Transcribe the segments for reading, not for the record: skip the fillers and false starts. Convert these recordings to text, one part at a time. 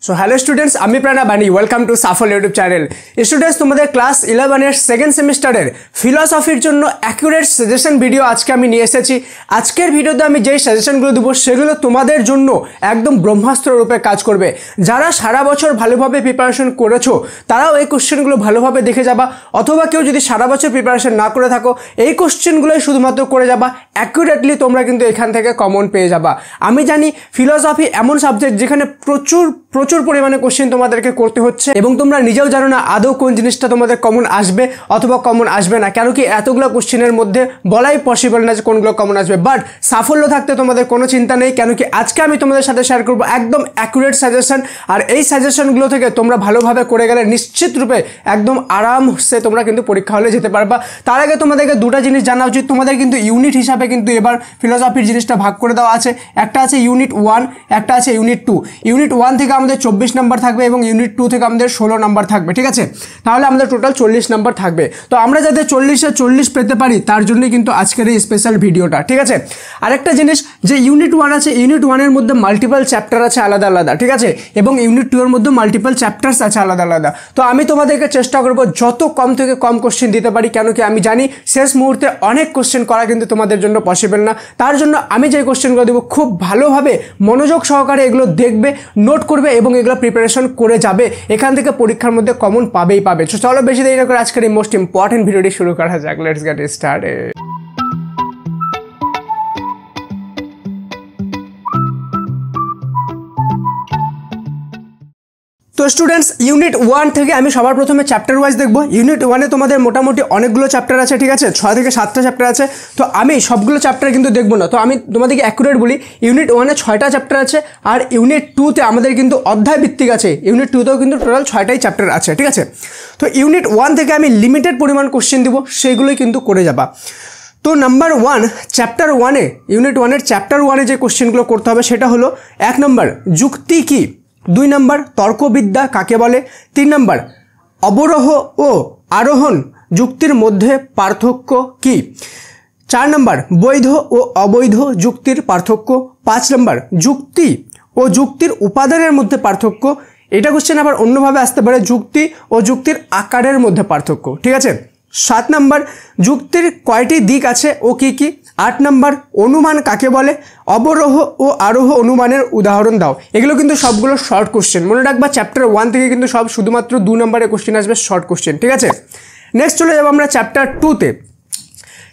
So hello students, আমি প্রাণা বানি। Welcome to Shuffle YouTube channel. Students, তোমাদের ক্লাস 11 সেকেন্ড সেমিস্টারের ফিলসফির জন্য অ্যাকুরেট সাজেশন ভিডিও আজকে আমি নিয়ে এসেছি। আজকের ভিডিওতে আমি যেই সাজেশনগুলো দেবো সেগুলো তোমাদের জন্য একদম ব্রহ্মাস্ত্র রূপে কাজ করবে। যারা সারা বছর ভালোভাবে প্রিপারেশন করেছো তারাও এই কোশ্চেনগুলো ভালোভাবে দেখে যাবা, অথবা কেউ যদি সারা বছর প্রিপারেশন না করে থাকো এই কোশ্চেনগুলোই শুধুমাত্র করে যাবা, অ্যাকুরেটলি তোমরা কিন্তু এখান থেকে কমন পেয়ে যাবা। আমি জানি ফিলসফি এমন সাবজেক্ট যেখানে প্রচুর পরিমাণে কোশ্চেন তোমাদেরকে করতে হচ্ছে, এবং তোমরা নিজেও জানো না আদৌ কোন জিনিসটা তোমাদের কমন আসবে অথবা কমন আসবে না, কেন কি এতগুলো কোশ্চেনের মধ্যে বলাই পসিবল না যে কোনগুলো কমন আসবে। বাট সাফল্য থাকতে তোমাদের কোনো চিন্তা নেই, কেন কি আজকে আমি তোমাদের সাথে শেয়ার করবো একদম অ্যাকুরেট সাজেশন। আর এই সাজেশনগুলো থেকে তোমরা ভালোভাবে করে গেলে নিশ্চিত রূপে একদম আরামসে তোমরা কিন্তু পরীক্ষা হলে যেতে পারবা। তার আগে তোমাদেরকে দুটা জিনিস জানা উচিত। তোমাদের কিন্তু ইউনিট হিসাবে কিন্তু এবার ফিলসফির জিনিসটা ভাগ করে দেওয়া আছে। একটা আছে ইউনিট 1, একটা আছে ইউনিট 2। ইউনিট 1 থেকে আমাদের 24 নাম্বার থাকবে এবং ইউনিট 2 থেকে আমাদের 16 নাম্বার থাকবে, ঠিক আছে? তাহলে আমাদের টোটাল 40 নাম্বার থাকবে। তো আমরা যাতে 40-এ 40 পেতে পারি তার জন্যই কিন্তু আজকের এই স্পেশাল ভিডিওটা, ঠিক আছে? আরেকটা জিনিস, যে ইউনিট 1 আছে, ইউনিট 1-এর মধ্যে মাল্টিপল চ্যাপ্টার আছে আলাদা আলাদা, ঠিক আছে? এবং ইউনিট 2-এর মধ্যে মাল্টিপল চ্যাপ্টার্স আছে আলাদা আলাদা। তো আমি তোমাদেরকে চেষ্টা করবো যত কম থেকে কম কোশ্চেন দিতে পারি, কেন কি আমি জানি শেষ মুহূর্তে অনেক কোশ্চেন করা কিন্তু তোমাদের জন্য পসিবল না। তার জন্য আমি যে কোশ্চেনগুলো দেবো খুব ভালোভাবে মনোযোগ সহকারে এগুলো দেখবে, নোট করবে এবং এগুলো প্রিপারেশন করে যাবে। এখান থেকে পরীক্ষার মধ্যে কমন পাবেই পাবে। তো চলো বেশি দেরি না করে আজকের এই মোস্ট ইম্পর্টেন্ট ভিডিওটি শুরু করা যাক। Let's get started. তো স্টুডেন্টস, ইউনিট 1 থেকে আমি সবার প্রথমে চ্যাপ্টার ওয়াইজ দেখবো। ইউনিট 1-এ তোমাদের মোটামুটি অনেকগুলো চ্যাপ্টার আছে, ঠিক আছে? 6 থেকে 7টা চ্যাপ্টার আছে। তো আমি সবগুলো চ্যাপ্টার কিন্তু দেখবো না, তো আমি তোমাদেরকে অ্যাকুরেট বলি। ইউনিট 1-এ 6টা চ্যাপ্টার আছে, আর ইউনিট 2-তে আমাদের কিন্তু অধ্যায় ভিত্তিক আছে। ইউনিট 2-তেও কিন্তু টোটাল 6টাই চ্যাপ্টার আছে, ঠিক আছে? তো ইউনিট 1 থেকে আমি লিমিটেড পরিমাণ কোশ্চেন দিব, সেইগুলোই কিন্তু করে যাবা। তো নাম্বার 1, চ্যাপ্টার 1-এ, ইউনিট 1-এর চ্যাপ্টার 1-এ যে কোশ্চেনগুলো করতে হবে সেটা হলো 1 নম্বর যুক্তি কি, 2 নম্বর তর্কবিদ্যা কাকে বলে, 3 নম্বর অবরোহ ও আরোহণ যুক্তির মধ্যে পার্থক্য কি, 4 নম্বর বৈধ ও অবৈধ যুক্তির পার্থক্য, 5 নম্বর যুক্তি ও যুক্তির উপাদানের মধ্যে পার্থক্য। এটা কোশ্চেন আবার অন্যভাবে আসতে পারে, যুক্তি ও যুক্তির আকারের মধ্যে পার্থক্য, ঠিক আছে? 7 নম্বর যুক্তির কয়টি দিক আছে ও কি কি, 8 নম্বর অনুমান কাকে বলে, অবরোহ ও আরোহ অনুমানের উদাহরণ দাও। এগুলো কিন্তু সবগুলো শর্ট কোশ্চেন, মনে রাখবা। চ্যাপ্টার 1 থেকে কিন্তু সব শুধুমাত্র 2 নম্বরের কোশ্চেন আসবে, শর্ট কোশ্চেন, ঠিক আছে? নেক্সট চলে যাবো আমরা চ্যাপ্টার 2-তে।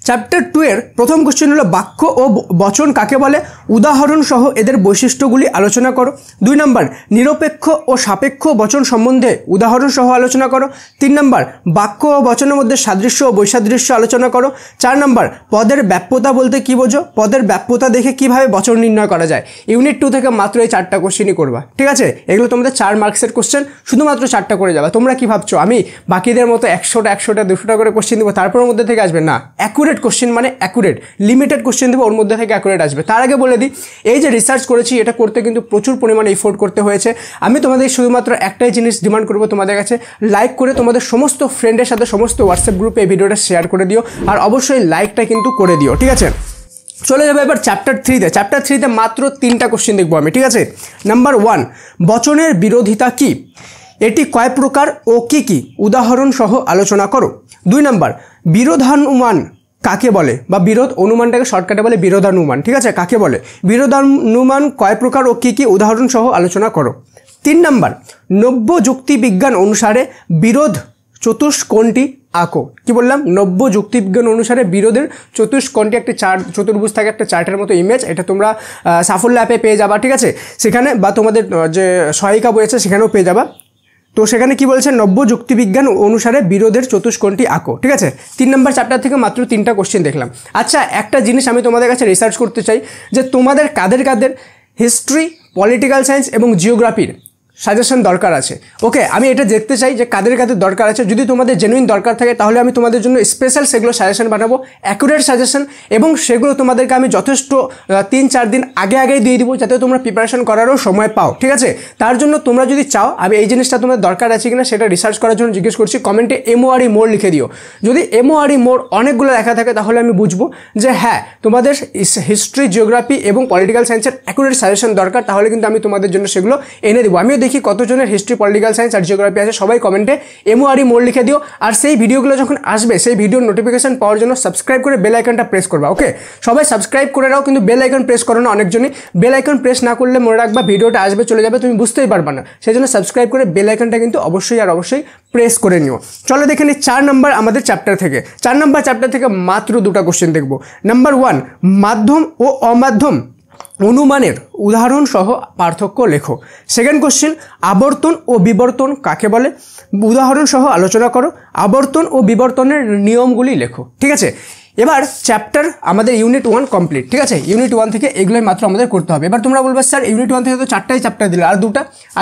চ্যাপ্টার 2-এর প্রথম কোশ্চেন হলো বাক্য ও বচন কাকে বলে, উদাহরণ সহ এদের বৈশিষ্ট্যগুলি আলোচনা করো। 2 নম্বর নিরপেক্ষ ও সাপেক্ষ বচন সম্বন্ধে উদাহরণ সহ আলোচনা করো। 3 নম্বর বাক্য ও বচনের মধ্যে সাদৃশ্য ও বৈসাদৃশ্য আলোচনা করো। 4 নম্বর পদের ব্যাপ্যতা বলতে কি বোঝো, পদের ব্যাপ্যতা দেখে কিভাবে বচন নির্ণয় করা যায়। ইউনিট 2 থেকে মাত্র এই 4টা কোশ্চেনই করবা, ঠিক আছে? এগুলো তোমাদের 4 মার্কসের কোশ্চেন, শুধুমাত্র 4টা করে যাবে। তোমরা কি ভাবছো আমি বাকিদের মতো 100টা 200টা করে কোশ্চেন দেবো তারপর মধ্যে থেকে আসবে? না, অ্যাকুরেট কোশ্চেন মানে অ্যাকুরেট, লিমিটেড কোশ্চেন দেবো, ওর মধ্যে থেকে অ্যাকুরেট আসবে। তার আগে বলে দিই, এই যে রিসার্চ করেছি এটা করতে কিন্তু প্রচুর পরিমাণে এফোর্ট করতে হয়েছে। আমি তোমাদের শুধুমাত্র একটাই জিনিস ডিমান্ড করবো তোমাদের কাছে, লাইক করে তোমাদের সমস্ত ফ্রেন্ডের সাথে সমস্ত হোয়াটসঅ্যাপ গ্রুপে এই ভিডিওটা শেয়ার করে দিও, আর অবশ্যই লাইকটা কিন্তু করে দিও, ঠিক আছে? চলে যাবে এবার চ্যাপ্টার 3-তে। চ্যাপ্টার 3-তে মাত্র 3টা কোশ্চেন দেখবো আমি, ঠিক আছে? নাম্বার 1, বচনের বিরোধিতা কি, এটি কয় প্রকার ও কি কি, উদাহরণ সহ আলোচনা করো। 2 নম্বর বিরোধানুমান কাকে বলে, বা বিরোধ অনুমানটাকে শর্টকাটে বলে বিরোধানুমান, ঠিক আছে? কাকে বলে, বিরোধানুমান কয় প্রকার ও কি কি, উদাহরণ সহ আলোচনা করো। 3 নম্বর নব্য যুক্তিবিজ্ঞান অনুসারে বিরোধ চতুষ্কোণটি আঁকো। কি বললাম? নব্য যুক্তিবিজ্ঞান অনুসারে বিরোধের চতুষ্কোণটি একটি চতুর্ভুজ থাকে, একটা চার্টের মতো ইমেজ। এটা তোমরা সাফল্য অ্যাপে পেয়ে যাবা, ঠিক আছে? সেখানে বা তোমাদের যে সহায়িকা বই আছে সেখানেও পেয়ে যাবা। তো সেখানে কি বলছে, নব্য যুক্তিবিজ্ঞান অনুসারে বিরোধের চতুষ্কোণটি আঁকো, ঠিক আছে? 3 নম্বর চ্যাপ্টার থেকে মাত্র 3টা কোশ্চেন দেখলাম। আচ্ছা, একটা জিনিস আমি তোমাদের কাছে রিসার্চ করতে চাই, যে তোমাদের কাদের হিস্ট্রি, পলিটিক্যাল সায়েন্স এবং জিওগ্রাফির সাজেশন দরকার আছে। ওকে, আমি এটা দেখতে চাই যে কাদের দরকার আছে। যদি তোমাদের জেনুইন দরকার থাকে তাহলে আমি তোমাদের জন্য স্পেশাল সেগুলো সাজেশন বানাবো, অ্যাকুরেট সাজেশন, এবং সেগুলো তোমাদেরকে আমি যথেষ্ট 3-4 দিন আগেই দিয়ে দিব, যাতে তোমরা প্রিপারেশন করারও সময় পাও, ঠিক আছে? তার জন্য তোমরা যদি চাও আমি এই জিনিসটা তোমাদের দরকার আছে কিনা সেটা রিসার্চ করার জন্য জিজ্ঞেস করছি, কমেন্টে MORE মোর লিখে দিও। যদি MORE মোর অনেকগুলো লেখা থাকে তাহলে আমি বুঝবো যে হ্যাঁ তোমাদের হিস্ট্রি, জিওগ্রাফি এবং পলিটিক্যাল সায়েন্সের অ্যাকুরেট সাজেশন দরকার, তাহলে কিন্তু আমি তোমাদের জন্য সেগুলো এনে দেবো। আমিও দেখি কতজনের হিস্ট্রি, পলিটিক্যাল সায়েন্স আর জিওগ্রাফি আছে, সবাই কমেন্টে এমওআরই মোর লিখে দিও। আর সেই ভিডিওগুলো যখন আসবে সেই ভিডিওর নোটিফিকেশন পাওয়ার জন্য সাবস্ক্রাইব করে বেল আইকনটা প্রেস করবা। ওকে, সবাই সাবস্ক্রাইব করে নাও, কিন্তু বেল আইকন প্রেস করো না অনেকজনই। বেল আইকন প্রেস না করলে মনে রাখবা ভিডিওটা আসবে চলে যাবে, তুমি বুঝতেই পারবা না। সেই জন্য সাবস্ক্রাইব করে বেল আইকনটা কিন্তু অবশ্যই আর অবশ্যই প্রেস করে নিও। চলো দেখে নিই 4 নম্বর আমাদের চ্যাপ্টার থেকে। 4 নম্বর চ্যাপ্টার থেকে মাত্র 2টা কোশ্চেন দেখব। নাম্বার 1, মাধ্যম ও অমাধ্যম অনুমানের উদাহরণ সহ পার্থক্য লেখো। সেকেন্ড কোশ্চেন, আবর্তন ও বিবর্তন কাকে বলে, উদাহরণ সহ আলোচনা করো। আবর্তন ও বিবর্তনের নিয়মগুলি লেখো। ঠিক আছে, এবার চ্যাপ্টার আমাদের ইউনিট 1 কমপ্লিট। ঠিক আছে, ইউনিট 1 থেকে এগুলোই মাত্র আমাদের করতে হবে। এবার তোমরা বলবে স্যার ইউনিট 1 থেকে তো 4টাই চ্যাপ্টার দিলে, আর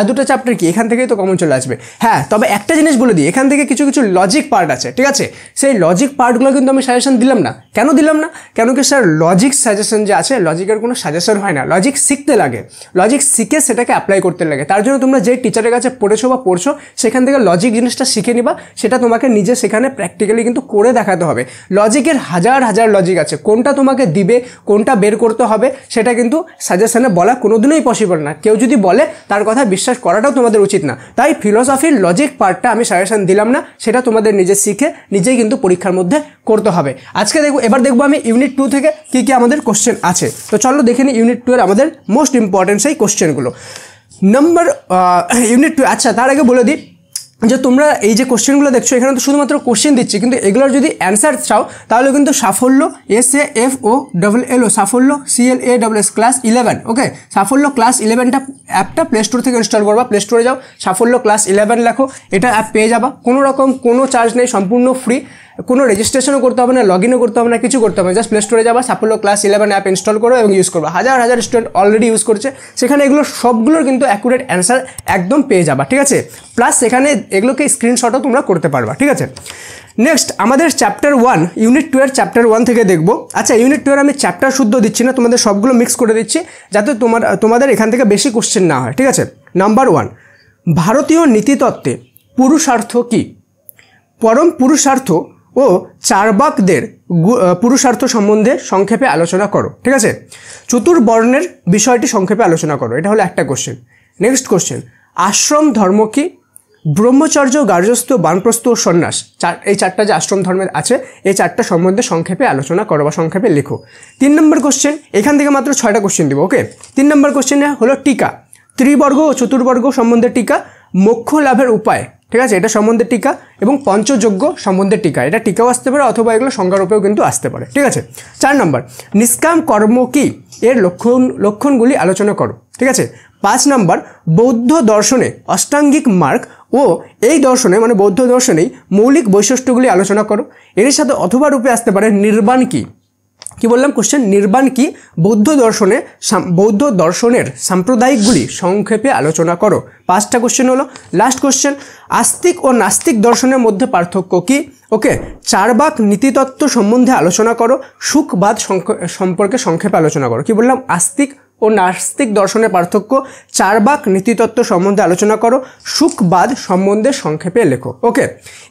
দুটো চ্যাপ্টার কি, এখান থেকেই তো কমন চলে আসবে। হ্যাঁ, তবে একটা জিনিস বলে দিই, এখান থেকে কিছু লজিক পার্ট আছে। ঠিক আছে, সেই লজিক পার্টগুলো কিন্তু আমি সাজেশন দিলাম না। কেন দিলাম না? কেন কি স্যার লজিক সাজেশন যে আছে, লজিকের কোনো সাজেশন হয় না, লজিক শিখতে লাগে, লজিক শিখে সেটাকে অ্যাপ্লাই করতে লাগে। তার জন্য তোমরা যে টিচারের কাছে পড়েছো বা পড়ছো সেখান থেকে লজিক জিনিসটা শিখে নিবা, সেটা তোমাকে নিজে সেখানে প্র্যাকটিক্যালি কিন্তু করে দেখাতে হবে। লজিকের হাজার লজিক আছে, কোনটা তোমাকে দিবে, কোনটা বের করতে হবে, সেটা কিন্তু সাজেশনে বলা কোনোদিনই পসিবল না। কেউ যদি বলে তার কথা বিশ্বাস করাটাও তোমাদের উচিত না। তাই ফিলোসফির লজিক পার্টটা আমি সাজেশন দিলাম না, সেটা তোমাদের নিজে শিখে নিজেই কিন্তু পরীক্ষার মধ্যে করতে হবে। আজকে এবার দেখবো আমি ইউনিট 2 থেকে কি আমাদের কোশ্চেন আছে। তো চলো দেখে নিই ইউনিট 2 এর আমাদের মোস্ট ইম্পর্টেন্ট সেই কোশ্চেনগুলো। ইউনিট 2, আচ্ছা তার আগে বলে দিই যে তোমরা এই যে কোশ্চেনগুলো দেখছো এখানে তো শুধুমাত্র কোশ্চেন দিচ্ছি, কিন্তু এগুলোর যদি অ্যান্সার চাও তাহলে কিন্তু সাফল্য SAFOLLO সাফল্য CLASS ক্লাস 11, ওকে, সাফল্য ক্লাস 11টা অ্যাপটা প্লে স্টোর থেকে ইনস্টল করবা। প্লে স্টোরে যাও, সাফল্য ক্লাস 11 লেখো, এটা অ্যাপ পেয়ে যাবা। কোনো চার্জ নেই, সম্পূর্ণ ফ্রি, কোনো রেজিস্ট্রেশনও করতে হবে না, লগ ইনও করতে হবে না, কিছু করতে হবে না। জাস্ট প্লে স্টোরে যাবা, সাফল্য ক্লাস 11 অ্যাপ ইনস্টল করো এবং ইউজ করবা। হাজার স্টুডেন্ট অলরেডি ইউজ করছে, সেখানে এগুলো সবগুলোর কিন্তু অ্যাকুরেট অ্যান্সার একদম পেয়ে যাবা। ঠিক আছে, প্লাস সেখানে এগুলোকে স্ক্রিনশটও তোমরা করতে পারবা। ঠিক আছে, নেক্সট আমাদের চ্যাপ্টার 1 ইউনিট 2 এর চ্যাপ্টার 1 থেকে দেখব। আচ্ছা, ইউনিট 2 এর আমি চ্যাপ্টার শুদ্ধ দিচ্ছি না, তোমাদের সবগুলো মিক্স করে দিচ্ছি যাতে তোমাদের এখান থেকে বেশি কোশ্চেন না হয়। ঠিক আছে, নাম্বার 1, ভারতীয় নীতিতত্ত্বে পুরুষার্থ কি? পরম পুরুষার্থ ও চার্বাকদের পুরুষার্থ সম্বন্ধে সংক্ষেপে আলোচনা করো। ঠিক আছে, চতুর্বর্ণের বিষয়টি সংক্ষেপে আলোচনা করো। এটা হলো একটা কোশ্চেন। নেক্সট কোশ্চেন, আশ্রম ধর্ম কি? ব্রহ্মচর্য, গার্হস্থ্য, বানপ্রস্থ ও সন্ন্যাস, এই 4টা যে আশ্রম ধর্মের আছে এই 4টা সম্বন্ধে সংক্ষেপে আলোচনা করো বা সংক্ষেপে লেখো। 3 নম্বর কোশ্চেন, এখান থেকে মাত্র 6টা কোশ্চেন দিব। ওকে, 3 নম্বর কোশ্চেনে হলো টিকা, ত্রিবর্গ ও চতুর্বর্গ সম্বন্ধে টিকা, মোক্ষ লাভের উপায়, ঠিক আছে, এটা সম্বন্ধে টিকা, এবং পঞ্চযজ্ঞ সম্বন্ধে টিকা। এটা টিকাও আসতে পারে অথবা এগুলো সংজ্ঞারূপেও কিন্তু আসতে পারে। ঠিক আছে, 4 নম্বর, নিষ্কাম কর্ম কি? এর লক্ষণগুলি আলোচনা করো। ঠিক আছে, 5 নম্বর, বৌদ্ধ দর্শনে অষ্টাঙ্গিক মার্গ ও এই দর্শনে মানে বৌদ্ধ দর্শনেই মৌলিক বৈশিষ্ট্যগুলি আলোচনা করো। এর সাথে অথবা রূপে আসতে পারে নির্বাণ কি? কি বললাম কোশ্চেন, নির্বাণ কি? বৌদ্ধ দর্শনের সাম্প্রদায়িকগুলি সংক্ষেপে আলোচনা করো। 5টা কোশ্চেন হলো। লাস্ট কোশ্চেন, আস্তিক ও নাস্তিক দর্শনের মধ্যে পার্থক্য কি? ওকে, চার্বাক নীতিতত্ত্ব সম্বন্ধে আলোচনা করো। সুখবাদ সম্পর্কে সংক্ষেপে আলোচনা করো। কি বললাম, আস্তিক ও নাস্তিক দর্শনের পার্থক্য, চার্বাক নীতিতত্ত্ব সম্বন্ধে আলোচনা করো, সুখবাদ সম্বন্ধে সংক্ষেপে লেখো। ওকে,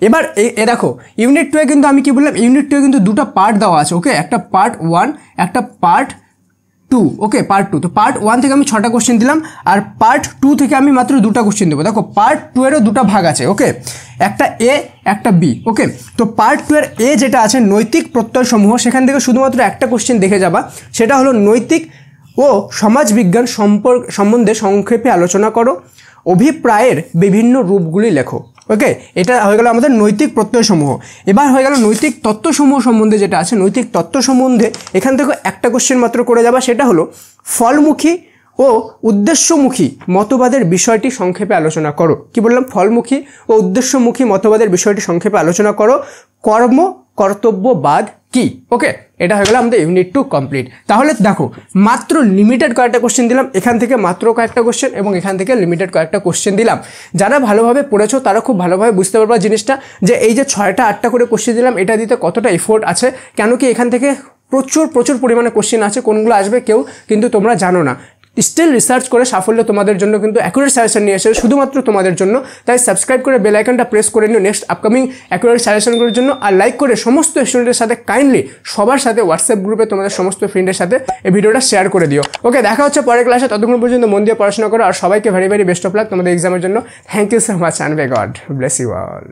এবার দেখো ইউনিট 2 কিন্তু আমি কি বললাম, ইউনিট 2 কিন্তু 2টা পার্ট দেওয়া আছে। ওকে, একটা পার্ট 1, একটা পার্ট 2। ওকে, পার্ট 2, তো পার্ট 1 থেকে আমি 6টা কোশ্চেন দিলাম, আর পার্ট 2 থেকে আমি মাত্র 2টা কোশ্চেন দেবো। দেখো পার্ট 2 এরও 2টা ভাগ আছে। ওকে, একটা এ একটা বি। ওকে, তো পার্ট 2 এর এ যেটা আছে নৈতিক প্রত্যয়সমূহ, সেখান থেকে শুধুমাত্র একটা কোশ্চেন দেখে যাবা, সেটা হলো নৈতিক ও সমাজবিজ্ঞান সম্বন্ধে সংক্ষেপে আলোচনা করো, অভিপ্রায়ের বিভিন্ন রূপগুলি লেখো। ওকে, এটা হয়ে গেল আমাদের নৈতিক প্রত্যয়সমূহ। এবার হয়ে গেল নৈতিক তত্ত্বসমূহ সম্বন্ধে যেটা আছে, নৈতিক তত্ত্ব সম্বন্ধে এখান থেকে একটা কোশ্চেন মাত্র করে যাবা, সেটা হলো ফলমুখী ও উদ্দেশ্যমুখী মতবাদের বিষয়টি সংক্ষেপে আলোচনা করো। কি বললাম, ফলমুখী ও উদ্দেশ্যমুখী মতবাদের বিষয়টি সংক্ষেপে আলোচনা করো। কর্ম কর্তব্যবাদ কি? ওকে, এটা হয়ে গেল আমাদের ইউনিট 2 কমপ্লিট। তাহলে দেখো মাত্র লিমিটেড কয়েকটা কোশ্চেন দিলাম, এখান থেকে মাত্র কয়েকটা কোশ্চেন এবং এখান থেকে লিমিটেড কয়েকটা কোশ্চেন দিলাম। যারা ভালোভাবে পড়েছো তারা খুব ভালোভাবে বুঝতে পারবা জিনিসটা, যে এই যে 6টা 8টা করে কোশ্চেন দিলাম এটা দিতে কতটা এফোর্ট আছে। কেন কি এখান থেকে প্রচুর পরিমাণে কোশ্চেন আছে, কোনগুলো আসবে কেউ কিন্তু তোমরা জানো না। স্টিল রিসার্চ করে সাফল্য তোমাদের জন্য কিন্তু অ্যাকুরেট সাজেশন নিয়ে এসে শুধুমাত্র তোমাদের জন্য। তাই সাবস্ক্রাইব করে বেল আইকনটা প্রেস করে নিও নেক্সট আপকামিং অ্যাকুরেট সাজেশনগুলোর জন্য। আর লাইক করে সমস্ত স্টুডেন্টের সাথে কাইন্ডলি সবার সাথে হোয়াটসঅ্যাপ গ্রুপে তোমাদের সমস্ত ফ্রেন্ডের সাথে এই ভিডিওটা শেয়ার করে দিও। ওকে, দেখা হচ্ছে পরের ক্লাসে, ততক্ষণ পর্যন্ত মন দিয়ে পড়াশোনা করো। আর সবাইকে very very best of luck তোমাদের এক্সামের জন্য। Thank you so much and may God bless you all.